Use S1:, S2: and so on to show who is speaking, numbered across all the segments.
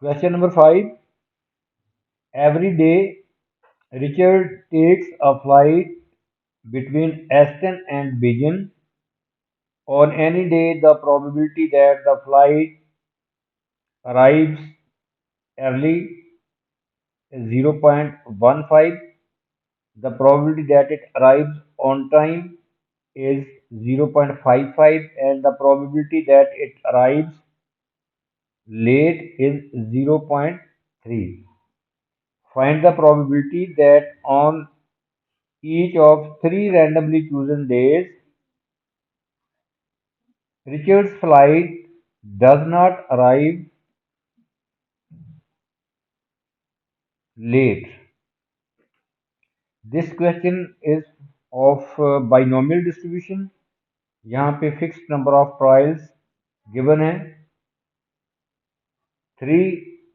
S1: Question number 5. Every day, Richard takes a flight between Aston and Beijing. On any day, the probability that the flight arrives early is 0.15. The probability that it arrives on time is 0.55, and the probability that it arrives late is 0.3. Find the probability that on each of three randomly chosen days, Richard's flight does not arrive late. This question is of binomial distribution. यहाँ पे fixed number of trials given है, three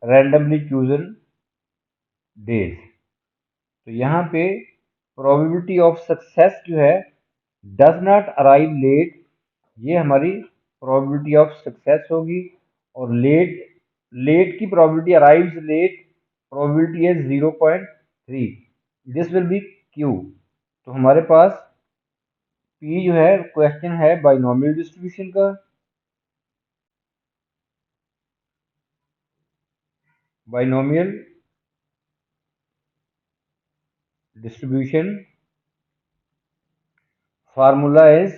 S1: randomly chosen days. तो यहाँ पे probability of success जो है does not arrive late, ये हमारी प्रोबेबिलिटी ऑफ सक्सेस होगी। और लेट की प्रोबेबिलिटी अराइव्स लेट, प्रोबेबिलिटी है 0.3। This will be Q. तो हमारे पास पी जो है क्वेश्चन है बाइनोमियल डिस्ट्रीब्यूशन का। Binomial distribution formula is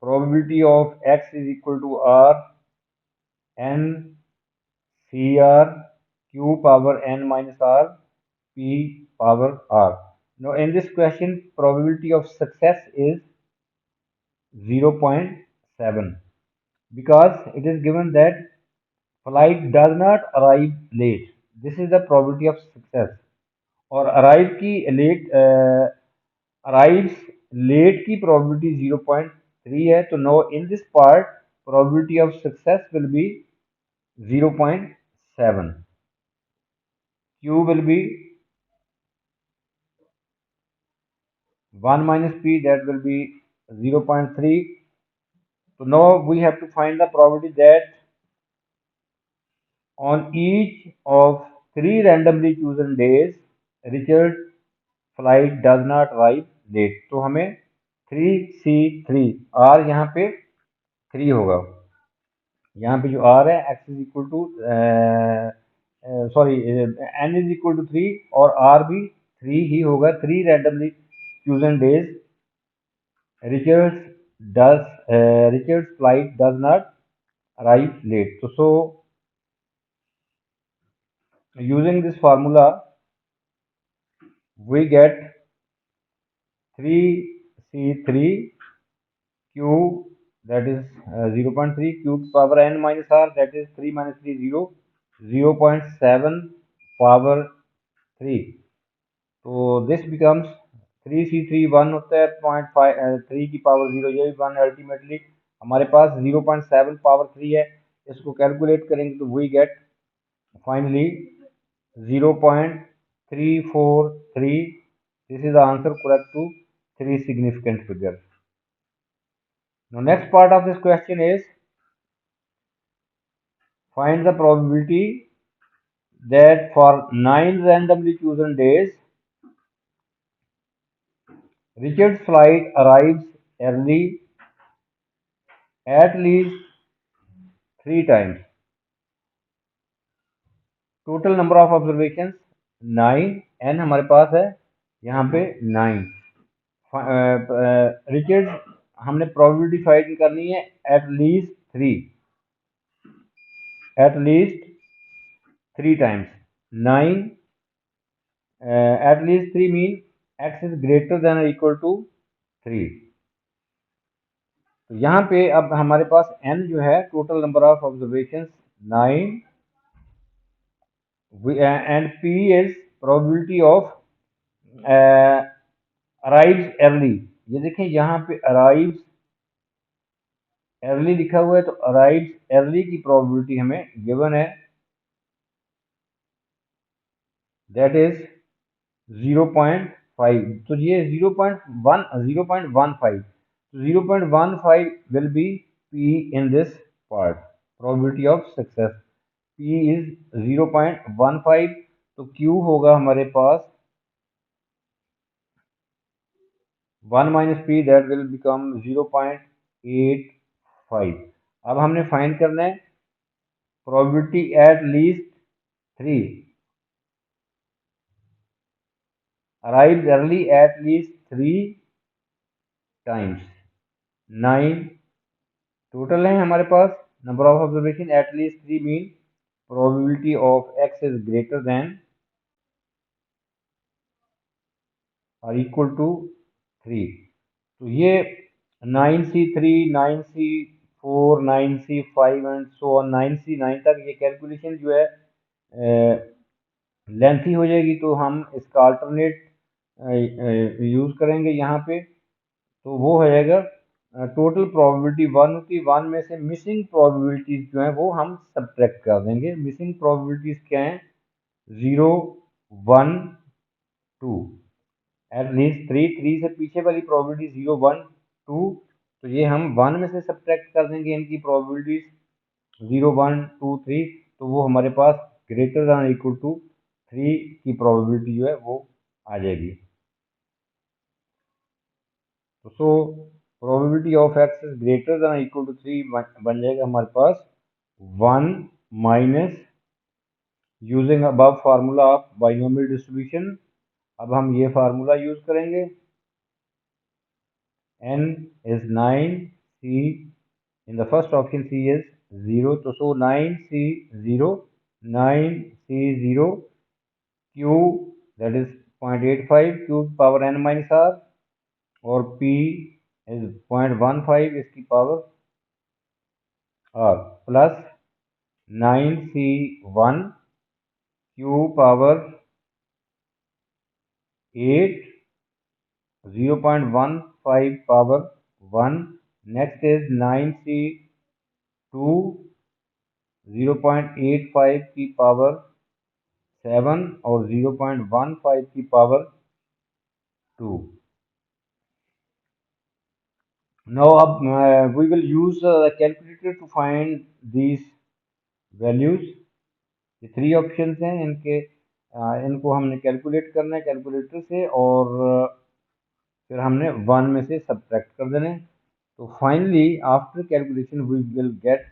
S1: probability of x is equal to r n cr q power n minus r p power r. Now in this question probability of success is 0.7 because it is given that flight does not arrive late. This is the probability of success. और arrives late की probability 0.3 है। तो no in this part probability of success will be 0.7। Q will be 1 minus p, that will be 0.3. So now we have to find the probability that on each of three randomly chosen days Richard flight does not arrive late. तो हमें 3C3 R यहाँ पे 3 होगा। यहाँ पे जो R है x is equal to sorry n is equal to 3 और R भी 3 ही होगा। Three randomly chosen days Richard's flight does not arrive late. So using this formula we get 3C3 q, that is 0.3, q power n minus r, that is 3 minus 3 0, 0.7 power 3. तो this becomes 3C3 1 होता है 0.5 3 की power 0, ये 1 ultimately हमारे पास 0.7 power 3 है। इसको calculate करेंगे तो we get finally 0.343. This is the answer correct to three significant figures. Now next part of this question is find the probability that for 9 randomly chosen days Richard's flight arrives early at least 3 times. Total number of observations 9, n हमारे पास है यहाँ पे 9। Richard हमने probability find करनी है at least 3 times 9 eight least 3 mean x is greater than और equal to 3। तो यहाँ पे अब हमारे पास n जो है total number of observations 9 and p is probability of arrives early। ये देखें यहाँ पे arrives early लिखा हुआ है, तो arrives early की probability हमें given है, that is 0.5। तो ये 0.15 will be p in this part। Probability of success. P is 0.15, तो Q होगा हमारे पास 1 minus P, that will become 0.85। अब हमने फाइंड करना है probability at least 3, arrives early at least 3 times. 9 total है हमारे पास number of observation at least 3 mean probability of x is greater than और इक्वल टू 3। तो ये 9C3, 9C4, 9C5 and so on 9C9 तक ये कैलकुलेशन जो है लेंथी हो जाएगी, तो हम इसका अल्टरनेट यूज़ करेंगे यहाँ पे। तो वो हो जाएगा टोटल प्रोबेबिलिटी 1 होती है, 1 में से मिसिंग प्रोबेबिलिटीज जो हैं वो हम सब्ट्रैक्ट कर देंगे। मिसिंग प्रोबेबिलिटीज क्या हैं? 0, 1, 2, एट लीस्ट 3 से पीछे वाली प्रोबेबिलिटी 0, 1, 2, तो ये हम 1 में से सब्ट्रैक्ट कर देंगे इनकी प्रोबेबिलिटीज 0, 1, 2, 3, तो वो हमारे पास ग्रेटर दैन इक्वल टू 3 की प्रोबेबिलिटी जो है वो आ जाएगी। तो so probability of x is greater than equal to 3 बन जाएगा हमारे पास 1 minus using above formula of binomial distribution. अब हम ये फार्मूला यूज करेंगे। n is 9, c in the first option c is 0, तो so 9c0, 9c0 q that is 0.85 q power n minus r, और p is 0.15 इसकी power r, plus 9c1 q power 8, 0.15 power 1, next is 9c2 0.85 की power 7 और 0.15 की power 2। Now अब we will use the calculator to find these values। ये 3 options हैं, इनको हमने कैलकुलेट करना है कैलकुलेटर से, और फिर हमने 1 में से सब्ट्रैक्ट कर देना है। तो finally after calculation we will get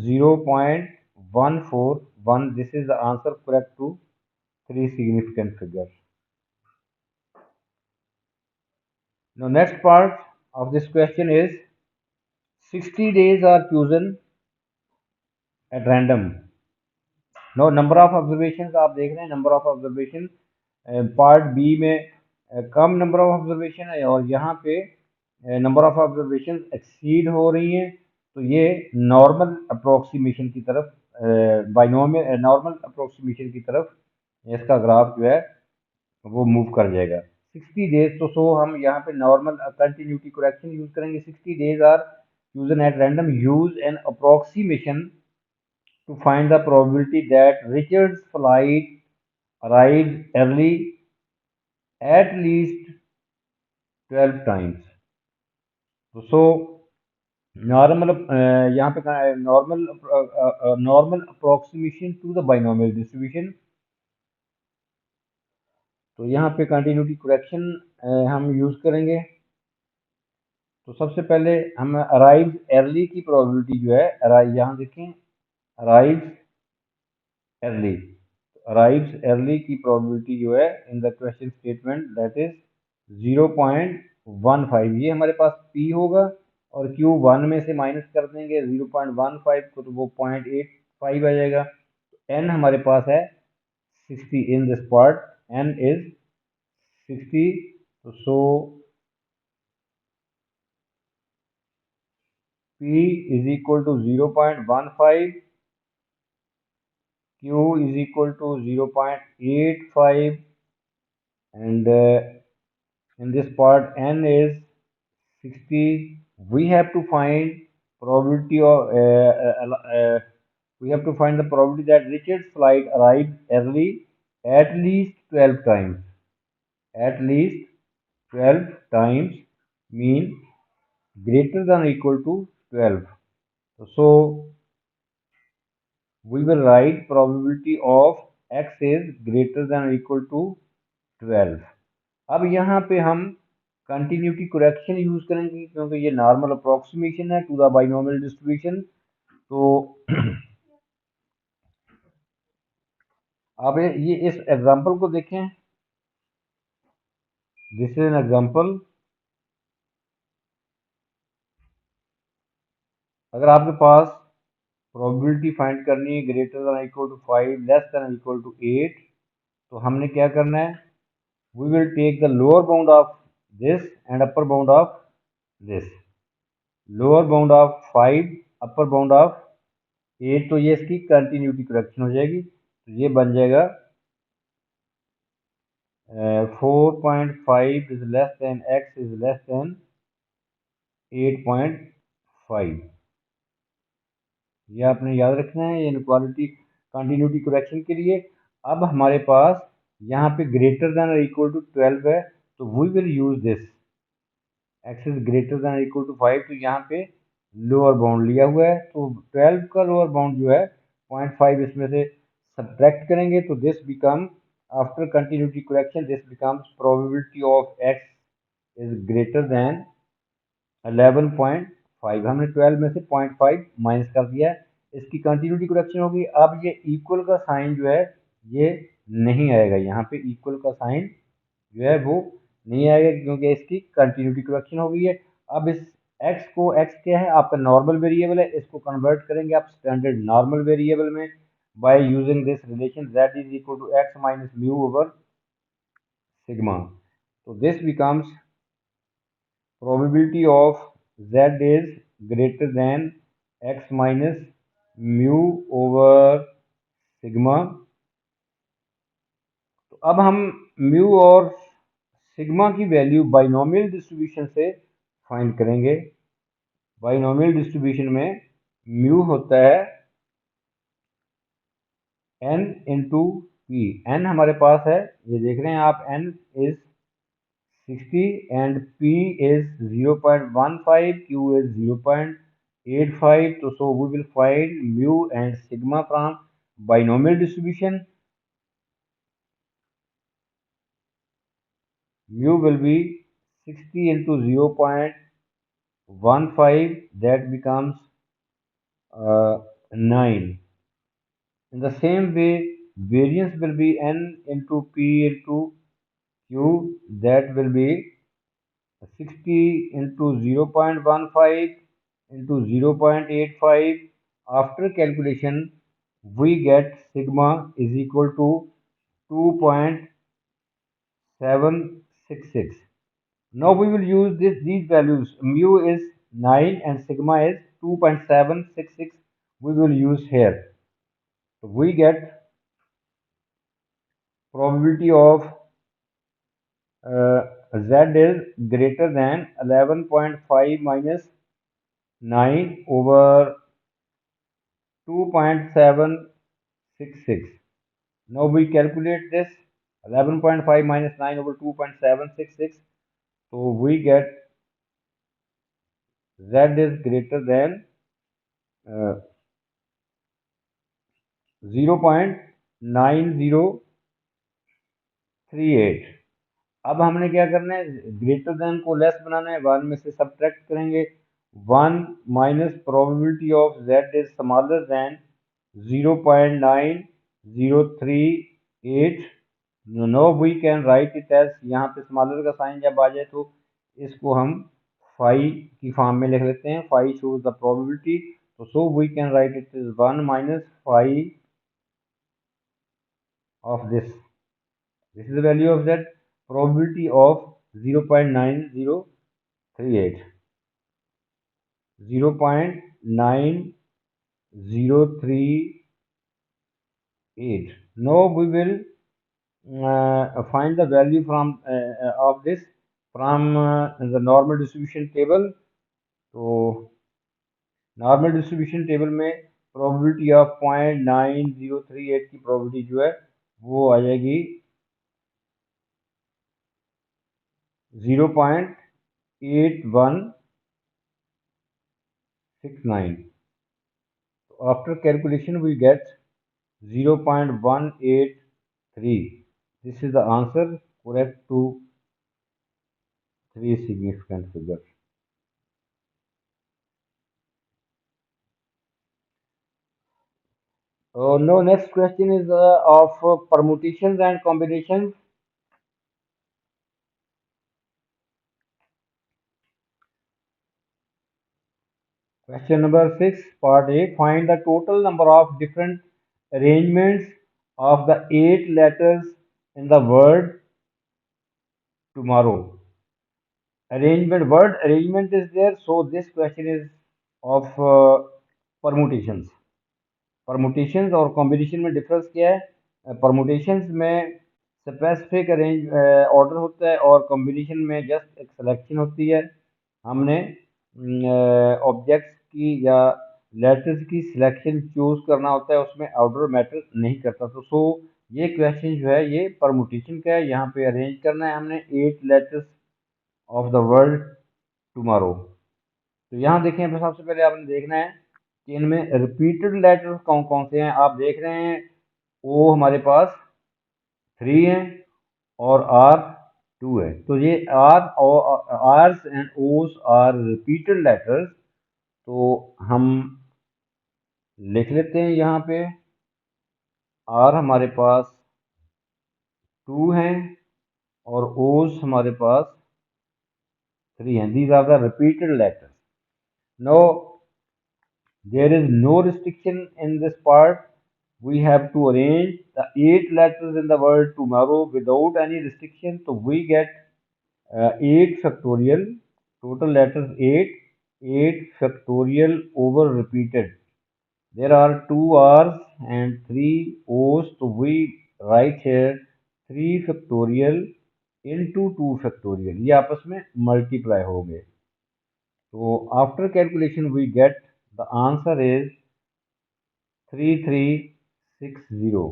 S1: 0.141। This is the answer correct to 3 significant figures। Now next part of this question is 60 days are chosen at random। Now number of observations आप देख रहे हैं, number of observation part B में कम number of observation है, और यहाँ पे नंबर ऑफ ऑब्जर्वेशन एक्सीड हो रही हैं, तो ये नॉर्मल अप्रोक्सीमेशन की तरफ बाइनोमियल नॉर्मल अप्रोक्सीमेशन की तरफ इसका ग्राफ जो है वो मूव कर जाएगा। 60 डेज, तो सो हम यहाँ पे नॉर्मल कंटिन्यूटी करेक्शन यूज करेंगे। 60 days are chosen at random, use an approximation to find the probability that Richard's flight arrives early at least 12 times। तो सो नॉर्मल यहाँ पे normal approximation to the binomial distribution. तो यहाँ पे continuity correction हम use करेंगे। तो सबसे पहले हम अराइव अर्ली की प्रोबेबिलिटी जो है, यहाँ देखें अराइव अर्ली, अराइव्स अर्ली की प्रोबेबिलिटी जो है in the question statement that is 0.15। ये हमारे पास P होगा, और Q 1 में से माइनस कर देंगे 0.15 को, तो वो 0.85 आ जाएगा। N हमारे पास है 60 in this part, N is 60, तो सो P is equal to 0.15, Q is equal to 0.85, and in this part n is 60। We have to find probability of we have to find the probability that Richard's flight arrived early at least 12 times। At least 12 times mean greater than or equal to 12। So we will write probability of x is greater than or equal to 12। अब यहाँ पे हम continuity correction use करेंगे क्योंकि ये normal approximation है to the binomial distribution. तो अब ये इस एग्जांपल को देखें, दिस इज एन एग्जांपल। अगर आपके पास प्रोबेबिलिटी फाइंड करनी है greater than equal to 5 less than equal to 8, तो हमने क्या करना है, we will take the lower bound of this and upper bound of this. Lower bound of 5, upper bound of 8, तो ये इसकी कंटिन्यूटी करेक्शन हो जाएगी। तो ये बन जाएगा 4.5 is less than x is less than 8.5। ये आपने याद रखना है, ये इनक्वालिटी कंटिन्यूटी करेक्शन के लिए। अब हमारे पास यहाँ पे ग्रेटर देन और इक्वल टू 12 है, तो we will use this x is greater than equal to 5। तो यहाँ पे लोअर बाउंड लिया हुआ है, तो 12 का लोअर बाउंड जो है 0.5 इसमें से सब्ट्रैक्ट करेंगे, तो this become after continuity correction this becomes probability of x is greater then 11.5। हमने 12 में से 0.5 माइनस कर दिया है, इसकी कंटिन्यूटी करेक्शन होगी। अब ये इक्वल का साइन जो है ये नहीं आएगा, यहाँ पे इक्वल का साइन जो है वो नहीं आएगा क्योंकि इसकी कंटिन्यूटी करेक्शन हो गई है। अब इस x को, x क्या है आपका नॉर्मल वेरिएबल है, इसको कन्वर्ट करेंगे आप स्टैंडर्ड नॉर्मल वेरिएबल में by using this relation z is equal to x minus mu over sigma. तो this becomes probability of z is greater than x minus mu over sigma। तो अब हम mu और sigma की value binomial distribution से find करेंगे। Binomial distribution में mu होता है n इंटू पी। n हमारे पास है, ये देख रहे हैं आप, n is 60 and P is 0.15, Q is 0.85. So we will find mu and sigma from binomial distribution. Mu will be 60 into 0.15, that becomes 9. In the same way, variance will be n into P into Q, that will be 60 into 0.15 into 0.85. After calculation, we get sigma is equal to 2.766. Now we will use these values. Mu is 9 and sigma is 2.766. We will use here. So we get probability of z is greater than 11.5 minus 9 over 2.766. Now we calculate this 11.5 minus 9 over 2.766. So we get z is greater than 0.9038। अब हमने क्या करना है, greater than को less बनाना है, 1 में से सब्ट्रैक्ट करेंगे। 1 minus probability of z is smaller than 0.9038। No we can write it as, यहाँ पे स्मॉलर का साइन जब आ जाए तो इसको हम फाई की फॉर्म में लिख लेते हैं। फाई शोज द प्रोबेबिलिटी, तो so we can write it is 1 minus phi of this is the value of that probability of 0.9038, 0.9038. Now we will find the value from of this from the normal distribution table। तो normal distribution table में probability of 0.9038 की probability जो है वो आ जाएगी 0.8169। तो after calculation we get 0.183. This is the answer correct to three significant figures. No, next question is of permutations and combinations. Question number 6, part A. Find the total number of different arrangements of the 8 letters in the word tomorrow. Word arrangement is there, so this question is of permutations. Permutations और combination में difference क्या है? Permutations में specific arrange order होता है और combination में just एक सिलेक्शन होती है। हमने ऑब्जेक्ट्स की या लेटर्स की सिलेक्शन चूज करना होता है, उसमें ऑर्डर मैटर नहीं करता। तो सो ये क्वेश्चन जो है ये परमुटेशन का है। यहाँ पे अरेंज करना है हमने 8 letters of the word tomorrow. तो यहाँ देखें, सबसे पहले आपने देखना है कि इनमें रिपीटेड लेटर्स कौन कौन से हैं। आप देख रहे हैं ओ हमारे पास 3 है और आर 2 है। तो ये आर्स एंड ओस आर रिपीटेड लेटर्स। तो हम लिख लेते हैं यहाँ पे आर हमारे पास 2 है और ओस हमारे पास 3 हैं। These are the repeated letters. No there is no restriction in this part. We have to arrange the 8 letters in the word tomorrow without any restriction. So we get 8 factorial, total letters 8, 8 factorial over repeated. There are 2 R's and 3 O's. So we write here 3 factorial into 2 factorial. ये आपस में multiply हो गए। So after calculation we get the answer is 3360.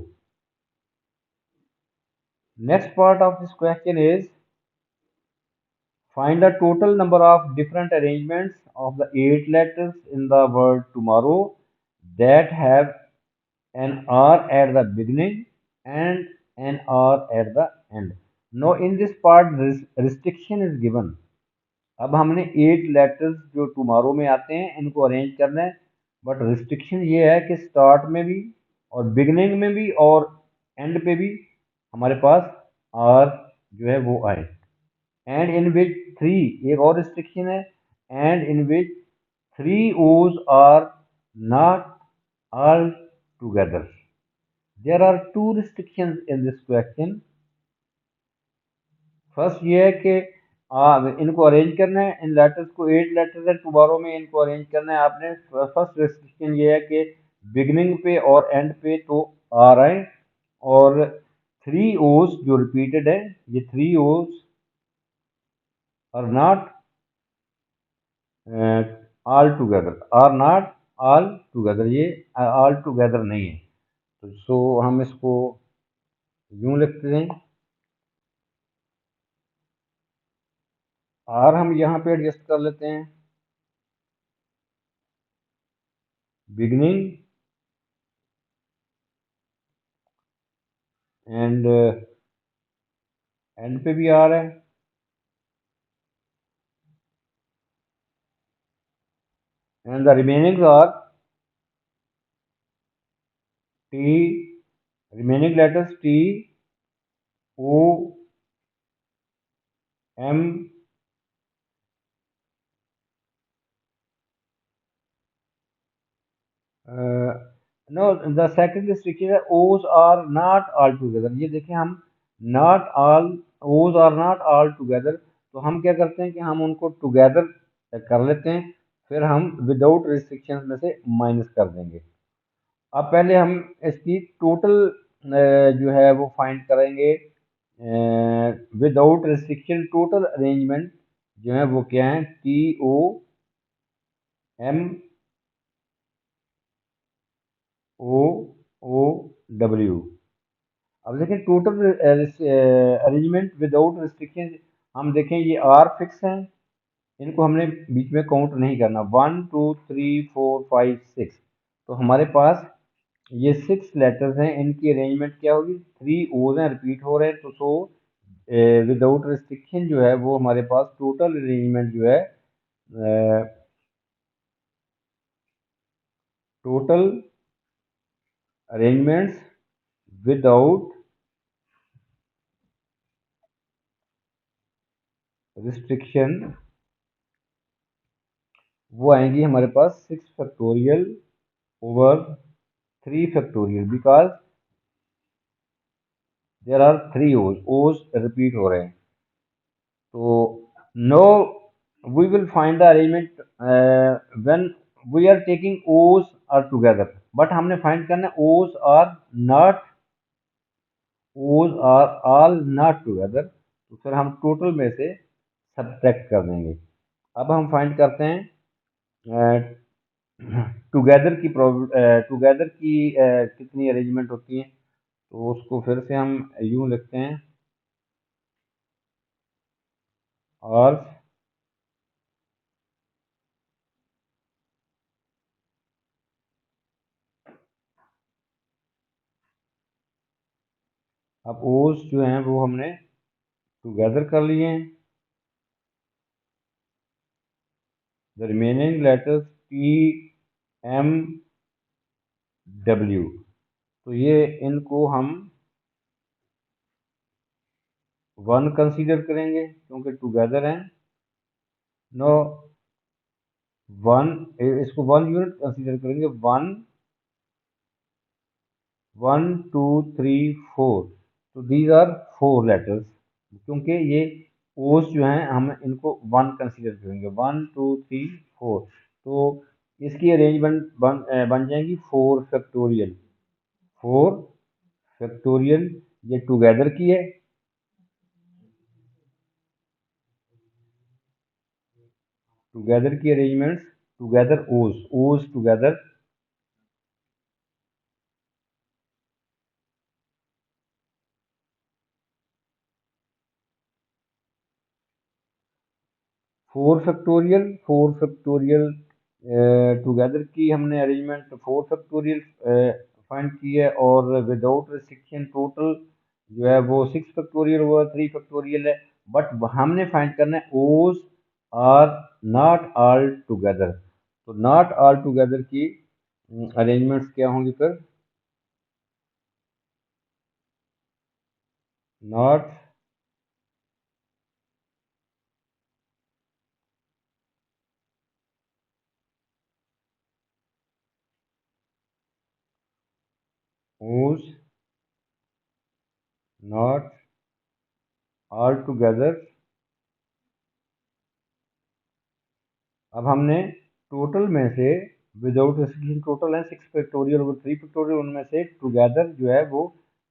S1: Next part of this question is find the total number of different arrangements of the 8 letters in the word tomorrow that have an R at the beginning and an R at the end. Now in this part restriction is given. अब हमने 8 letters जो tomorrow में आते हैं इनको arrange करना है, but restriction ये है कि स्टार्ट में भी और बिगनिंग में भी और एंड पे भी हमारे पास आर जो है वो आए। एंड इन विच 3, एक और रिस्ट्रिक्शन है, and in which 3 O's are not all together. There are 2 restrictions in this question. First ये है कि इनको अरेंज करना है, इन लेटर्स को 8 लेटर्स है टुमारो में, इनको अरेंज करना है आपने। फर्स्ट रेस्ट्रिक्शन ये है कि बिगनिंग पे और एंड पे तो आ रहे हैं, और 3 ओज जो रिपीटेड है, ये 3 O's are not all together, are not all together, ये ऑल टुगेदर नहीं है। तो सो हम इसको यूं लिखते हैं, आर हम यहाँ पे एडजस्ट कर लेते हैं, बिगनिंग एंड एंड पे भी आ रहा है, and the remaining are T, remaining letters T, O, M, no, the second restriction है O's are not all together। ये देखें हम not all, O's are not all together, तो हम क्या करते हैं कि हम उनको together कर लेते हैं, फिर हम विदाउट रिस्ट्रिक्शन में से माइनस कर देंगे। अब पहले हम इसकी टोटल जो है वो फाइंड करेंगे विदाउट रिस्ट्रिक्शन। टोटल अरेंजमेंट जो है वो क्या है, T O M O O W. अब देखें टोटल अरेंजमेंट विदाउट रिस्ट्रिक्शन, हम देखें ये आर फिक्स हैं, इनको हमने बीच में काउंट नहीं करना, 1 2 3 4 5 6। तो हमारे पास ये 6 लेटर्स हैं, इनकी अरेंजमेंट क्या होगी, 3 ओज हैं, रिपीट हो रहे हैं, तो सो विदाउट रिस्ट्रिक्शन जो है वो हमारे पास टोटल अरेंजमेंट जो है टोटल अरेंजमेंट्स विदाउट रिस्ट्रिक्शन वो आएंगी हमारे पास 6 factorial over 3 factorial, because there are 3 O's repeat हो रहे हैं। तो no we will find the arrangement when we are taking O's are together, but हमने फाइंड करना है ओज आर ऑल नॉट टुगेदर, तो फिर हम टोटल में से सब्ट्रैक्ट कर देंगे। अब हम फाइंड करते हैं टुगेदर की कितनी अरेंजमेंट होती है, तो उसको फिर से हम यूं लिखते हैं, और अब ओस जो हैं वो हमने टुगेदर कर लिए हैं, the remaining letters T M W, तो ये इनको हम 1 कंसीडर करेंगे क्योंकि टुगेदर हैं। नो 1, इसको 1 यूनिट कंसीडर करेंगे, 1 1 2 3 4, तो दीज आर 4 लेटर्स, क्योंकि ये ओस जो हैं हम इनको 1 कंसीडर करेंगे, 1 2 3 4, तो इसकी अरेंजमेंट बन जाएंगी 4 फैक्टोरियल ये टुगेदर की है, टुगेदर की अरेंजमेंट्स टुगेदर ओस टुगेदर 4 फैक्टोरियल टुगेदर की हमने अरेंजमेंट 4 फैक्टोरियल फाइंड की है, और विदाउट रिस्ट्रिक्शन टोटल जो है वो 6 फैक्टोरियल हुआ, 3 फैक्टोरियल है, बट हमने फाइंड करना है ओज आर नॉट ऑल टुगेदर, तो नॉट ऑल टुगेदर की अरेंजमेंट्स क्या होंगी फिर, नॉट ओज नॉट ऑल टुगेदर। अब हमने टोटल में से विदाउट रिस्ट्रिक्शन टोटल है 6 फैक्टोरियल और 3 फैक्टोरियल, उनमें से टुगेदर जो है वो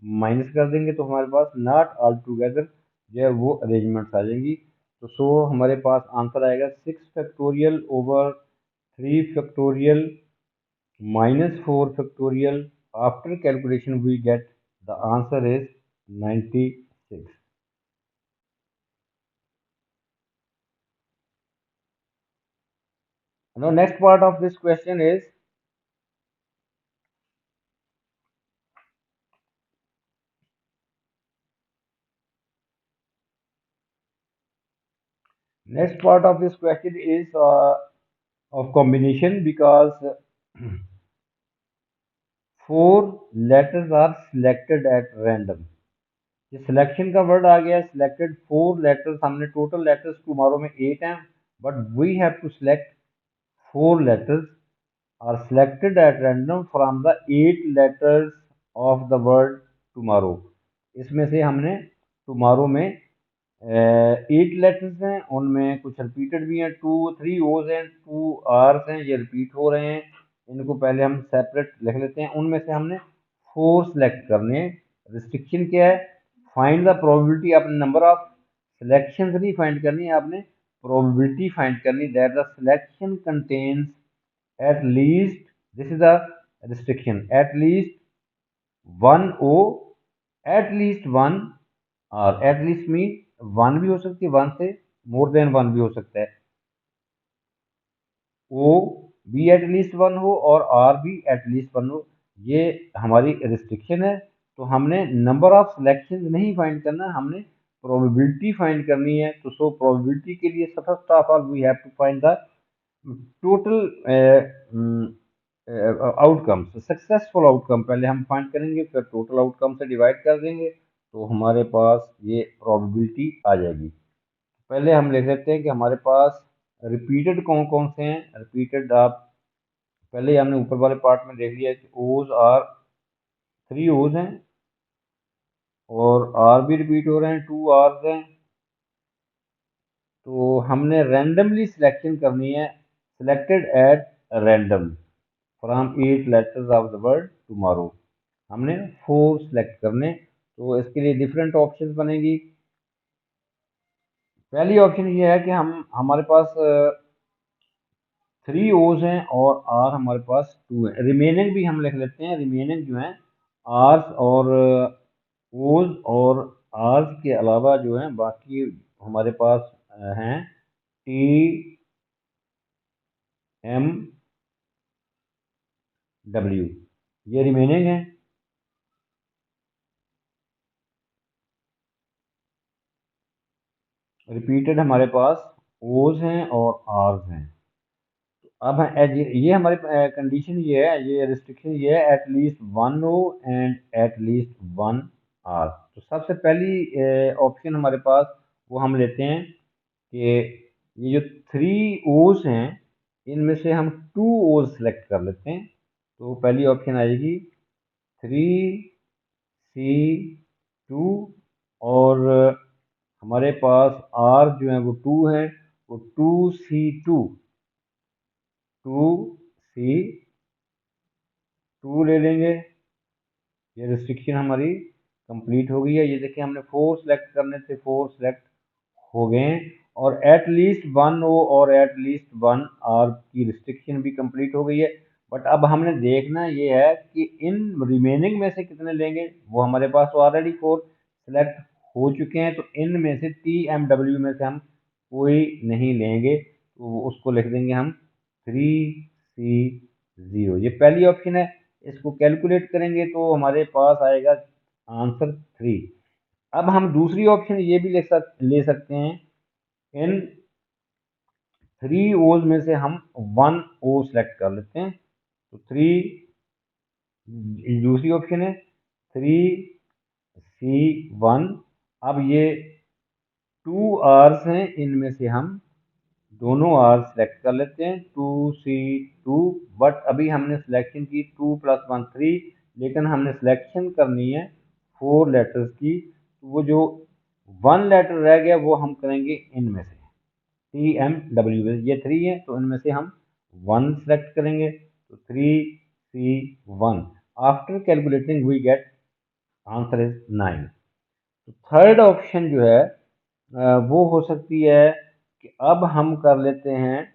S1: माइनस कर देंगे, तो हमारे पास नॉट ऑल टुगेदर जो है वो अरेंजमेंट्स आ जाएंगी, तो सो हमारे पास आंसर आएगा 6 factorial over 3 factorial -4 factorial, after calculation we get the answer is 96। Now next part of this question is, next part of this question is of combination, because 4 letters are selected at random, ये selection का word आ गया, selected 4 letters, हमने total letters tomorrow में 8 हैं, but we have to select 4 letters are selected at random from the 8 letters of the word tomorrow, इसमें से हमने टुमारो में 8 लेटर्स हैं, उनमें कुछ रिपीटेड भी हैं, 3 ओज हैं, 2 आर्स हैं, ये रिपीट हो रहे हैं, इनको पहले हम सेपरेट लिख लेते हैं, उनमें से हमने 4 सेलेक्ट करने हैं। रिस्ट्रिक्शन क्या है, फाइंड द प्रोबेबिलिटी, आपने नंबर ऑफ सिलेक्शन नहीं फाइंड करनी है, आपने प्रोबेबिलिटी फाइंड करनी, that the selection contains at least, this is the restriction, at least 1 O, at least 1, और at least mean 1 भी हो सकती है, 1 से मोर देन 1 भी हो सकता है, O be at least one हो और आर भी एट लीस्ट वन हो, ये हमारी रिस्ट्रिक्शन है। तो हमने नंबर ऑफ सिलेक्शन नहीं फाइंड करना, हमने प्रोबेबिलिटी फाइंड करनी है। तो सो प्रोबेबिलिटी के लिए first of all we have to find the total outcome. Successful outcome पहले हम फाइंड करेंगे, फिर टोटल आउटकम से डिवाइड कर देंगे, तो हमारे पास ये प्रोबेबिलिटी आ जाएगी। पहले हम लिख लेते हैं कि हमारे पास रिपीटेड कौन कौन से हैं। रिपीटेड आप पहले ही हमने ऊपर वाले पार्ट में देख लिया कि ओज आर 3 ओज हैं और आर भी रिपीट हो रहे हैं, 2 आर्स हैं। तो हमने रैंडमली सिलेक्शन करनी है, selected at random from 8 letters of the word tomorrow. हमने 4 सिलेक्ट करने, तो इसके लिए डिफरेंट ऑप्शंस बनेगी। पहली ऑप्शन ये है कि हमारे पास 3 ओज हैं और आर हमारे पास 2 है। रिमेनिंग भी हम लिख लेते हैं, रिमेनिंग जो है आर्स और ओज और आर्स के अलावा जो है बाकी हमारे पास हैं टी एम डब्ल्यू, ये रिमेनिंग है। रिपीटेड हमारे पास ओज हैं और आर्स हैं। अब ये हमारी कंडीशन ये है, ये रिस्ट्रिक्शन ये है, at least one O and at least one R. तो सबसे पहली ऑप्शन हमारे पास वो हम लेते हैं कि ये जो 3 ओज हैं इनमें से हम 2 ओज सेलेक्ट कर लेते हैं। तो पहली ऑप्शन आएगी 3C2 और हमारे पास आर जो है वो 2 है, वो 2C2 ले लेंगे। ये रिस्ट्रिक्शन हमारी कंप्लीट हो गई है। ये देखिए हमने 4 सेलेक्ट करने थे, 4 सेलेक्ट हो गए हैं और एट लीस्ट वन ओ और एट लीस्ट वन आर की रिस्ट्रिक्शन भी कंप्लीट हो गई है। बट अब हमने देखना ये है कि इन रिमेनिंग में से कितने लेंगे। वो हमारे पास तो ऑलरेडी 4 सेलेक्ट हो चुके हैं, तो इनमें से TMW में से हम कोई नहीं लेंगे, तो उसको लिख देंगे हम 3C0। ये पहली ऑप्शन है। इसको कैलकुलेट करेंगे तो हमारे पास आएगा आंसर 3। अब हम दूसरी ऑप्शन ये भी ले सकते हैं, इन 3 ओज में से हम 1 ओ सेलेक्ट कर लेते हैं। तो 3 दूसरी ऑप्शन है 3C1। अब ये 2 आर्स हैं, इनमें से हम दोनों आर सेलेक्ट कर लेते हैं 2C2। बट अभी हमने सिलेक्शन की 2 + 1 3, लेकिन हमने सिलेक्शन करनी है 4 लेटर्स की। तो वो जो 1 लेटर रह गया वो हम करेंगे इनमें से TMW। ये 3 है तो इनमें से हम 1 सेलेक्ट करेंगे, तो 3C1। After calculating we get answer is 9। तो थर्ड ऑप्शन जो है वो हो सकती है कि अब हम कर लेते हैं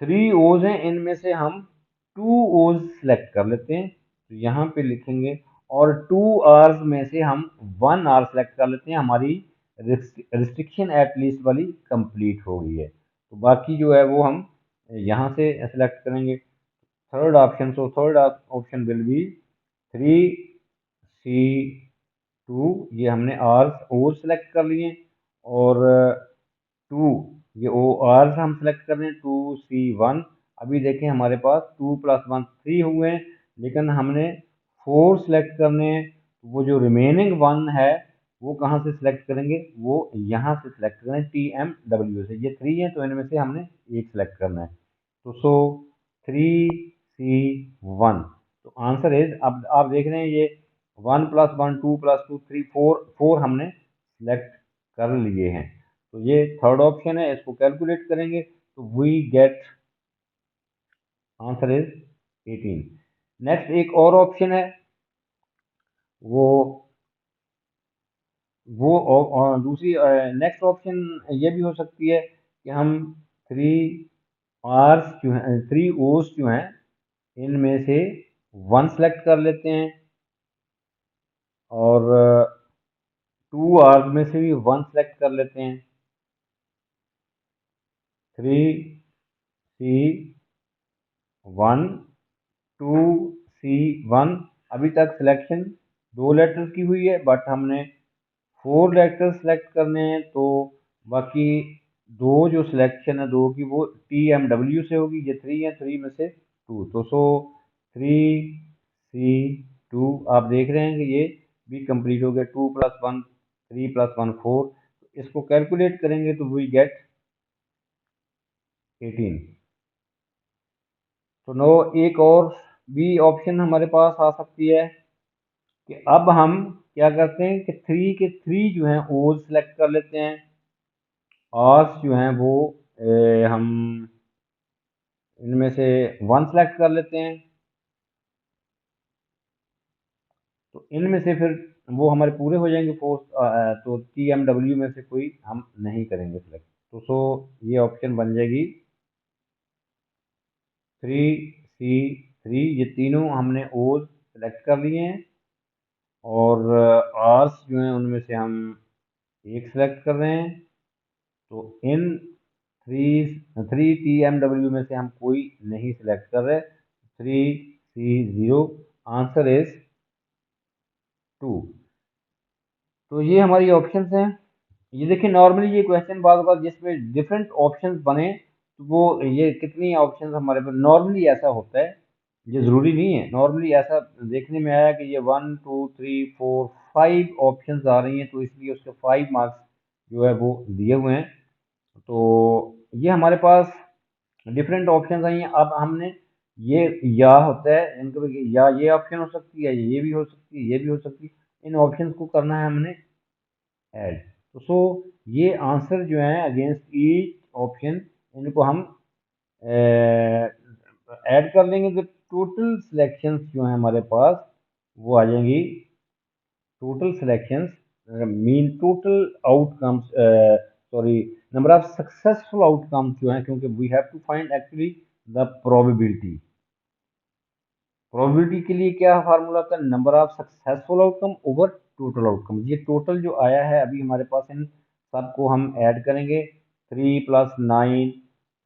S1: 3 ओज हैं, इनमें से हम 2 ओज सेलेक्ट कर लेते हैं। तो यहाँ पे लिखेंगे और 2 आर्स में से हम 1 आर सेलेक्ट कर लेते हैं। हमारी रिस्ट्रिक्शन एट लीस्ट वाली कंप्लीट हो गई है। तो बाकी जो है वो हम यहाँ से सेलेक्ट करेंगे third option. So third option will be 3C2। ये हमने आर्स ओज सेलेक्ट कर लिए और 2 ये ओ आर्स हम सेलेक्ट कर रहे हैं 2C1। अभी देखें हमारे पास 2 + 1 3 हुए हैं, लेकिन हमने 4 सेलेक्ट करने हैं। वो जो रिमेनिंग 1 है वो कहाँ से सिलेक्ट करेंगे, वो यहाँ से सिलेक्ट करें TMW से। ये 3 है तो इनमें से हमने एक सिलेक्ट करना है। तो सो 3C1। तो आंसर इज, अब आप देख रहे हैं ये 1 + 1 2 + 2 3 4 हमने सेलेक्ट कर लिए हैं। तो ये थर्ड ऑप्शन है, इसको कैलकुलेट करेंगे तो we get answer is 18। Next एक और ऑप्शन है, वो दूसरी नेक्स्ट ऑप्शन ये भी हो सकती है कि हम 3 आर्स जो हैं 3 ओस जो हैं इनमें से 1 सेलेक्ट कर लेते हैं और 2 आर्स में से भी 1 सेलेक्ट कर लेते हैं। 3 C1 2C1 अभी तक सिलेक्शन 2 लेटर्स की हुई है, बट हमने 4 लेटर्स सेलेक्ट करने हैं, तो बाकी 2 जो सिलेक्शन है 2 की वो TMW से होगी। ये 3 है, 3 में से 2, तो 3C2 आप देख रहे हैं कि ये भी कंप्लीट हो गया। 2 + 1 3 + 1 4, इसको कैलकुलेट करेंगे तो वी गेट 18। तो नो एक और भी ऑप्शन हमारे पास आ सकती है कि अब हम क्या करते हैं कि 3 के 3 जो हैं ओज सेलेक्ट कर लेते हैं, आर्स जो हैं वो हम इनमें से 1 सेलेक्ट कर लेते हैं। तो इनमें से फिर वो हमारे पूरे हो जाएंगे फोर्स, तो TMW में से कोई हम नहीं करेंगे सिलेक्ट। तो ये ऑप्शन बन जाएगी 3C3। ये तीनों हमने ओज सेलेक्ट कर लिए हैं, और आर्स जो हैं उनमें से हम एक सेलेक्ट कर रहे हैं। तो इन 3TMW में से हम कोई नहीं सिलेक्ट कर रहे। 3C0 answer is 2। तो ये हमारी ऑप्शंस हैं। ये देखिए, नॉर्मली ये क्वेश्चन बाद बार जिसमें डिफरेंट ऑप्शंस बने, तो वो ये कितनी ऑप्शंस हमारे पास नॉर्मली ऐसा होता है, ये ज़रूरी नहीं है। नॉर्मली ऐसा देखने में आया कि ये 1 2 3 4 5 ऑप्शंस आ रही हैं, तो इसलिए उसके 5 मार्क्स जो है वो दिए हुए हैं। तो ये हमारे पास डिफरेंट ऑप्शन आई हैं। अब हमने ये या होता है इनको, या ये ऑप्शन हो सकती है, ये भी हो सकती है, ये भी हो सकती है। इन ऑप्शन को करना है हमने ऐड। तो ये आंसर जो है अगेंस्ट ईच ऑप्शन, इनको हम ऐड कर लेंगे, तो टोटल सिलेक्शंस जो हैं हमारे पास वो आ जाएंगी। Total selections mean total outcomes, sorry, number of successful outcomes जो हैं, क्योंकि we have to find actually the probability. Probability के लिए क्या फार्मूला था? Number of successful outcome over total outcome. ये टोटल जो आया है अभी हमारे पास, इन सबको हम ऐड करेंगे। 3 + 9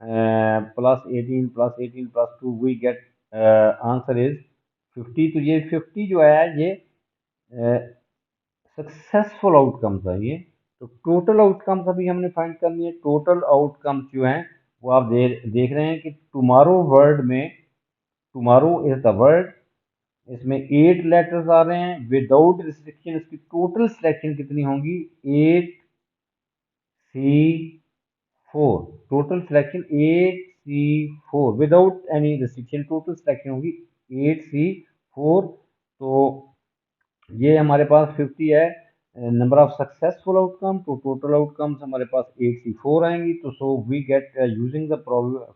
S1: + 18 + 18 + 2 वी गेट आंसर इज 50। तो ये 50 जो आया है ये सक्सेसफुल आउटकम्स है ये। तो टोटल आउटकम्स अभी हमने फाइंड करनी है। टोटल आउटकम्स जो हैं वो आप देख रहे हैं कि टुमारो वर्ड में, टुमारो इज द वर्ड, इसमें 8 लेटर्स आ रहे हैं विदाउट रिस्ट्रिक्शन। इसकी टोटल सिलेक्शन कितनी होंगी? 8C4। Total selection 8C4 without any restriction, total selection होगी 8C4। तो ये हमारे पास 50 है नंबर ऑफ सक्सेसफुल आउटकम, तो टोटल आउटकम्स हमारे पास 8C4 आएंगी। तो we get using the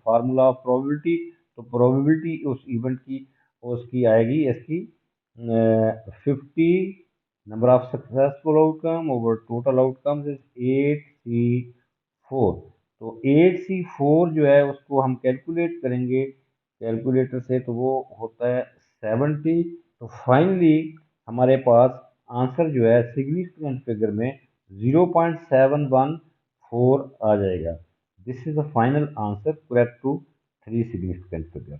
S1: formula of probability. तो प्रोबेबिलिटी उस इवेंट की उसकी आएगी इसकी 50 number of successful outcome over total outcomes is 8C4। तो 8C4 जो है उसको हम कैलकुलेट करेंगे कैलकुलेटर से, तो वो होता है 70। तो फाइनली हमारे पास आंसर जो है सिग्निफिकेंट फिगर में 0.714 आ जाएगा। This is the final answer correct to 3 significant figure.